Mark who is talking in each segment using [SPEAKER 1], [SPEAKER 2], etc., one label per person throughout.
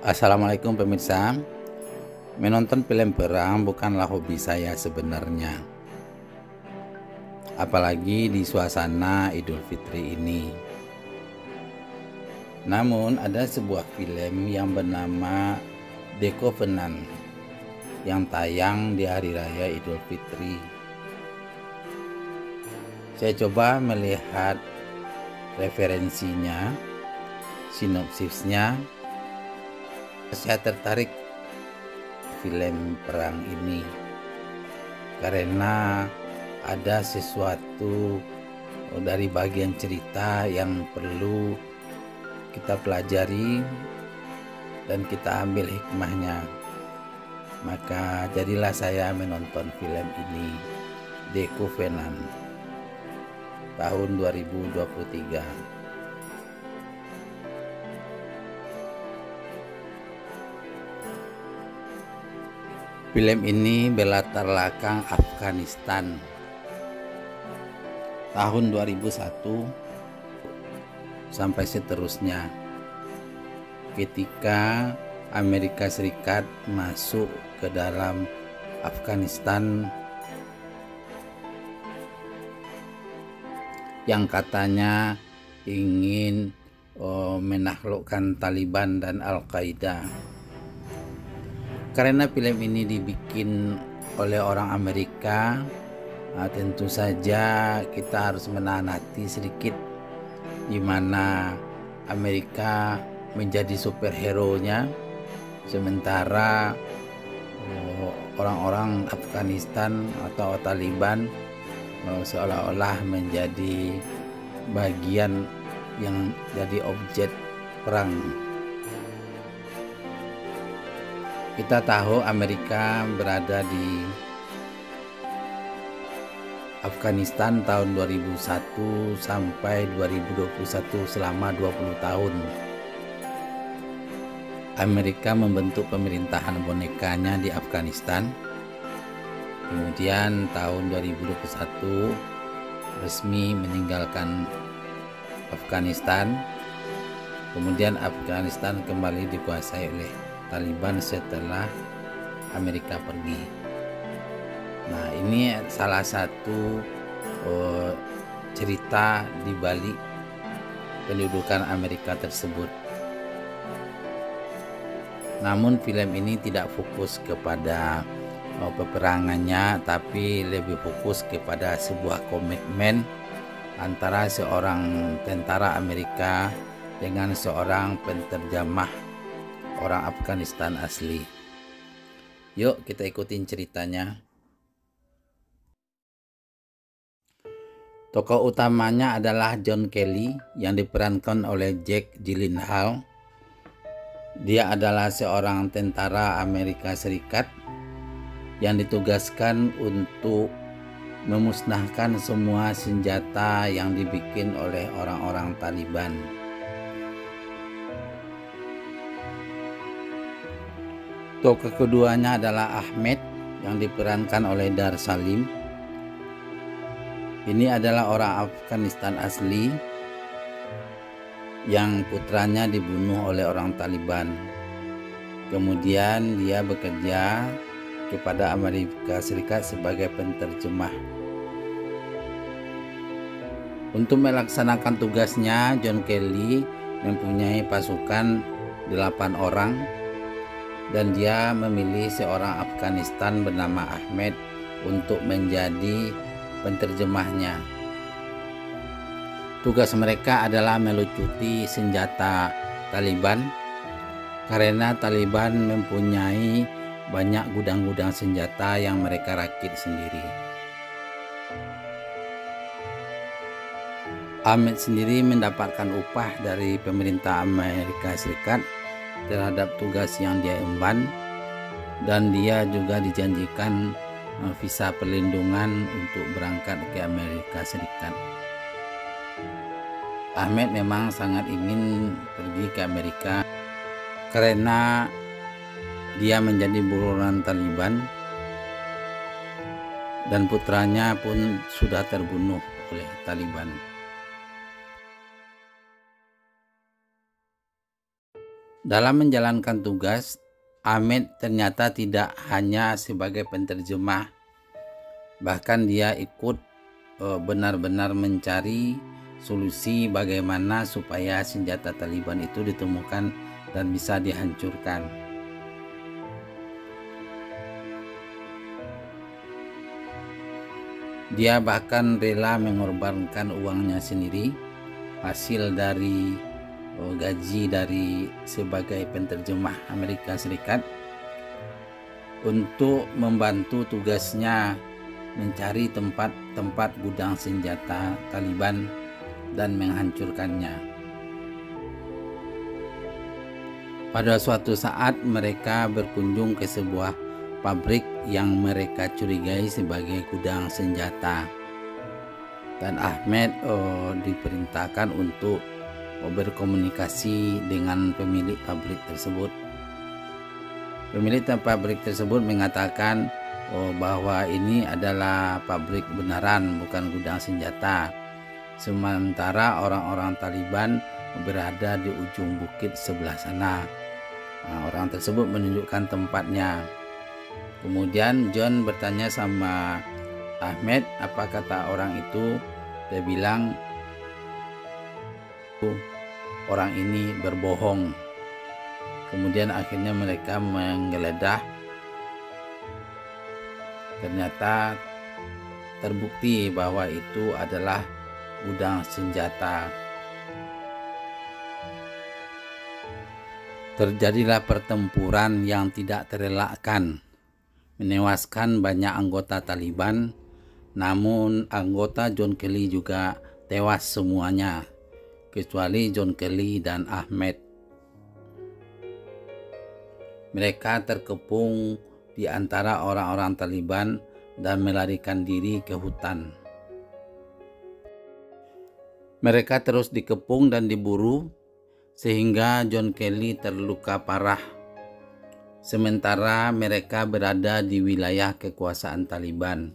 [SPEAKER 1] Assalamualaikum pemirsa. Menonton film perang bukanlah hobi saya sebenarnya, apalagi di suasana Idul Fitri ini. Namun ada sebuah film yang bernama The Covenant yang tayang di hari raya Idul Fitri. Saya coba melihat referensinya, sinopsisnya. Saya tertarik film perang ini karena ada sesuatu dari bagian cerita yang perlu kita pelajari dan kita ambil hikmahnya. Maka jadilah saya menonton film ini, The Covenant, tahun 2023. Film ini berlatar belakang Afghanistan tahun 2001 sampai seterusnya, ketika Amerika Serikat masuk ke dalam Afghanistan yang katanya ingin menaklukkan Taliban dan Al-Qaeda. Karena film ini dibikin oleh orang Amerika, tentu saja kita harus menahan hati sedikit, di mana Amerika menjadi superhero-nya, sementara orang-orang Afghanistan atau Taliban seolah-olah menjadi bagian yang jadi objek perang. Kita tahu Amerika berada di Afghanistan tahun 2001 sampai 2021, selama 20 tahun. Amerika membentuk pemerintahan bonekanya di Afghanistan. Kemudian tahun 2021 resmi meninggalkan Afghanistan. Kemudian Afghanistan kembali dikuasai oleh Taliban setelah Amerika pergi. Nah, ini salah satu cerita di balik pendudukan Amerika tersebut. Namun film ini tidak fokus kepada peperangannya, tapi lebih fokus kepada sebuah komitmen antara seorang tentara Amerika dengan seorang penterjemah orang Afghanistan asli. Yuk kita ikutin ceritanya. Tokoh utamanya adalah John Kelly yang diperankan oleh Jake Gyllenhaal. Dia adalah seorang tentara Amerika Serikat yang ditugaskan untuk memusnahkan semua senjata yang dibikin oleh orang-orang Taliban. Tokoh keduanya adalah Ahmed yang diperankan oleh Dar Salim. Ini adalah orang Afghanistan asli yang putranya dibunuh oleh orang Taliban. Kemudian dia bekerja kepada Amerika Serikat sebagai penterjemah. Untuk melaksanakan tugasnya, John Kelly mempunyai pasukan 8 orang. Dan dia memilih seorang Afghanistan bernama Ahmed untuk menjadi penterjemahnya. Tugas mereka adalah melucuti senjata Taliban, karena Taliban mempunyai banyak gudang-gudang senjata yang mereka rakit sendiri. Ahmed sendiri mendapatkan upah dari pemerintah Amerika Serikat terhadap tugas yang dia emban, dan dia juga dijanjikan visa perlindungan untuk berangkat ke Amerika Serikat. Ahmed memang sangat ingin pergi ke Amerika karena dia menjadi buronan Taliban dan putranya pun sudah terbunuh oleh Taliban. Dalam menjalankan tugas, Ahmed ternyata tidak hanya sebagai penterjemah, bahkan dia ikut benar-benar mencari solusi bagaimana supaya senjata Taliban itu ditemukan dan bisa dihancurkan. Dia bahkan rela mengorbankan uangnya sendiri, hasil dari gaji dari sebagai penterjemah Amerika Serikat, untuk membantu tugasnya mencari tempat-tempat gudang senjata Taliban dan menghancurkannya. Pada suatu saat mereka berkunjung ke sebuah pabrik yang mereka curigai sebagai gudang senjata, dan Ahmed diperintahkan untuk berkomunikasi dengan pemilik pabrik tersebut. Pemilik pabrik tersebut mengatakan bahwa ini adalah pabrik beneran, bukan gudang senjata. Sementara orang-orang Taliban berada di ujung bukit sebelah sana. Orang tersebut menunjukkan tempatnya. Kemudian John bertanya sama Ahmed, apa kata orang itu? Dia bilang orang ini berbohong. Kemudian akhirnya mereka menggeledah. Ternyata terbukti bahwa itu adalah gudang senjata. Terjadilah pertempuran yang tidak terelakkan, menewaskan banyak anggota Taliban, namun anggota John Kelly juga tewas semuanya, kecuali John Kelly dan Ahmed. Mereka terkepung di antara orang-orang Taliban dan melarikan diri ke hutan. Mereka terus dikepung dan diburu sehingga John Kelly terluka parah. Sementara mereka berada di wilayah kekuasaan Taliban.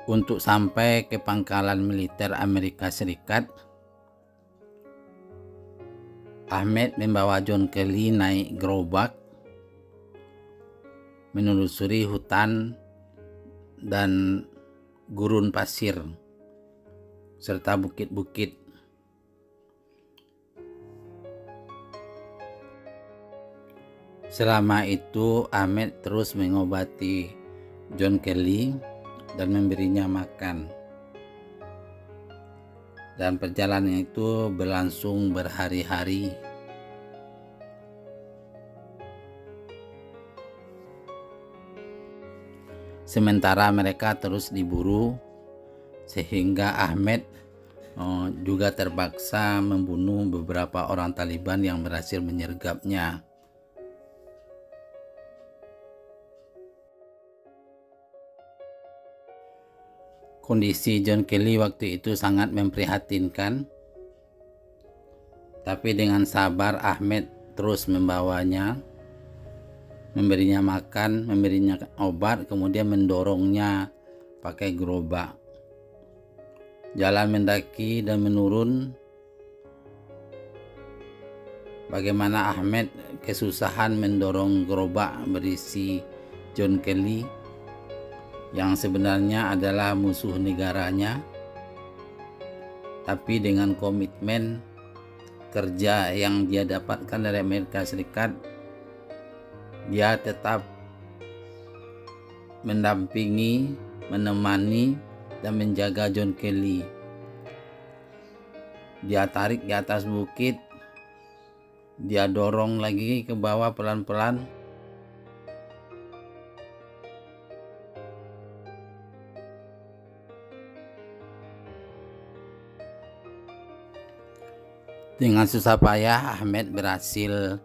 [SPEAKER 1] Untuk sampai ke pangkalan militer Amerika Serikat, Ahmed membawa John Kelly naik gerobak, menelusuri hutan dan gurun pasir serta bukit-bukit. Selama itu Ahmed terus mengobati John Kelly dan memberinya makan. Dan perjalanan itu berlangsung berhari-hari. Sementara mereka terus diburu, sehingga Ahmed juga terpaksa membunuh beberapa orang Taliban yang berhasil menyergapnya. Kondisi John Kelly waktu itu sangat memprihatinkan, tapi dengan sabar Ahmed terus membawanya, memberinya makan, memberinya obat, kemudian mendorongnya pakai gerobak. Jalan mendaki dan menurun. Bagaimana Ahmed kesusahan mendorong gerobak berisi John Kelly yang sebenarnya adalah musuh negaranya, tapi dengan komitmen kerja yang dia dapatkan dari Amerika Serikat, dia tetap mendampingi, menemani, dan menjaga John Kelly. Dia tarik ke atas bukit, dia dorong lagi ke bawah pelan-pelan. Dengan susah payah Ahmed berhasil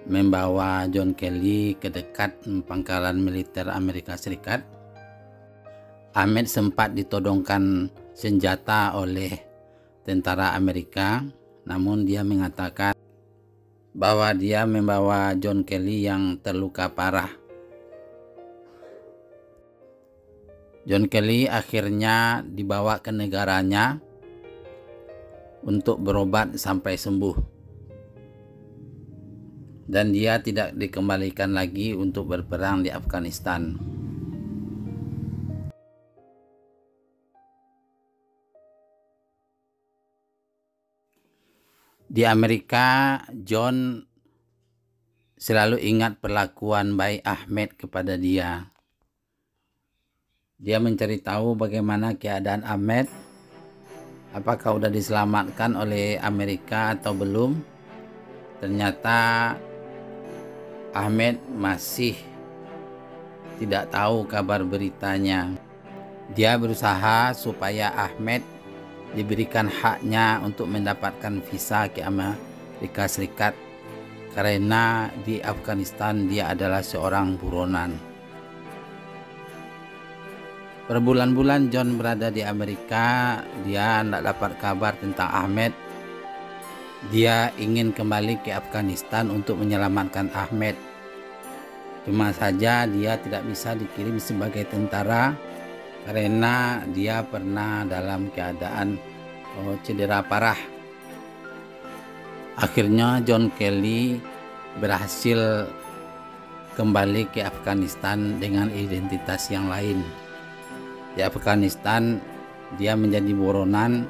[SPEAKER 1] membawa John Kelly ke dekat pangkalan militer Amerika Serikat. Ahmed sempat ditodongkan senjata oleh tentara Amerika, namun dia mengatakan bahwa dia membawa John Kelly yang terluka parah. John Kelly akhirnya dibawa ke negaranya untuk berobat sampai sembuh. dan dia tidak dikembalikan lagi untuk berperang di Afghanistan. Di Amerika, John selalu ingat perlakuan baik Ahmed kepada dia. Dia mencari tahu bagaimana keadaan Ahmed, apakah sudah diselamatkan oleh Amerika atau belum. Ternyata Ahmed masih tidak tahu kabar beritanya. Dia berusaha supaya Ahmed diberikan haknya untuk mendapatkan visa ke Amerika Serikat, karena di Afghanistan dia adalah seorang buronan. Berbulan-bulan John berada di Amerika, dia tidak dapat kabar tentang Ahmed. Dia ingin kembali ke Afghanistan untuk menyelamatkan Ahmed. Cuma saja dia tidak bisa dikirim sebagai tentara karena dia pernah dalam keadaan cedera parah. Akhirnya John Kelly berhasil kembali ke Afghanistan dengan identitas yang lain. Di Afghanistan dia menjadi buronan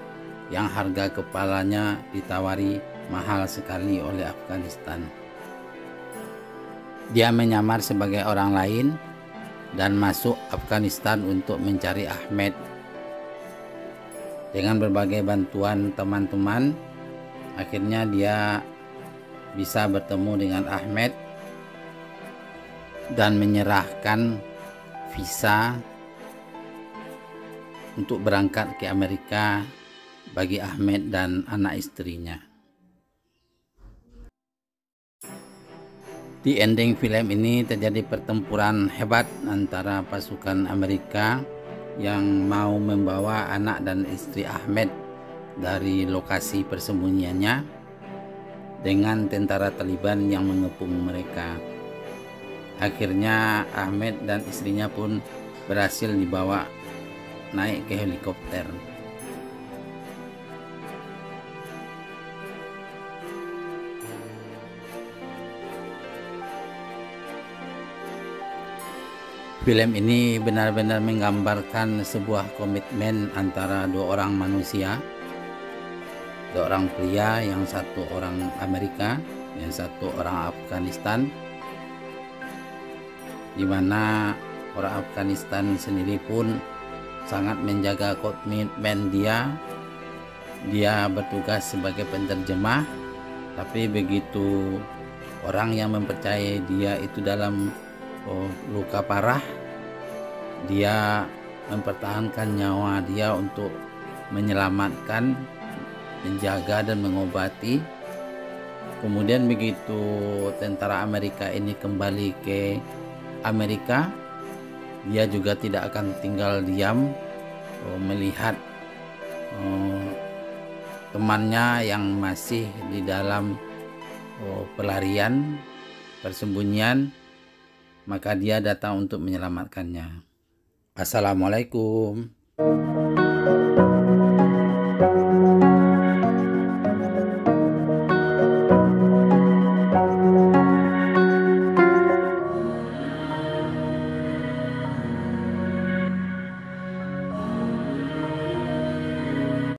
[SPEAKER 1] yang harga kepalanya ditawari mahal sekali oleh Afghanistan. Dia menyamar sebagai orang lain dan masuk Afghanistan untuk mencari Ahmed. Dengan berbagai bantuan teman-teman, akhirnya dia bisa bertemu dengan Ahmed dan menyerahkan visa untuk berangkat ke Amerika bagi Ahmed dan anak istrinya. Di ending film ini terjadi pertempuran hebat antara pasukan Amerika yang mau membawa anak dan istri Ahmed dari lokasi persembunyiannya dengan tentara Taliban yang mengepung mereka. Akhirnya Ahmed dan istrinya pun berhasil dibawa naik ke helikopter. Film ini benar-benar menggambarkan sebuah komitmen antara dua orang manusia, dua orang pria, yang satu orang Amerika, yang satu orang Afghanistan, di mana orang Afghanistan sendiri pun sangat menjaga komitmen dia. Dia bertugas sebagai penerjemah, tapi begitu orang yang mempercayai dia itu dalam luka parah, dia mempertahankan nyawa dia untuk menyelamatkan, menjaga dan mengobati. Kemudian begitu tentara Amerika ini kembali ke Amerika, dia juga tidak akan tinggal diam melihat temannya yang masih di dalam pelarian, persembunyian, maka dia datang untuk menyelamatkannya. Assalamualaikum.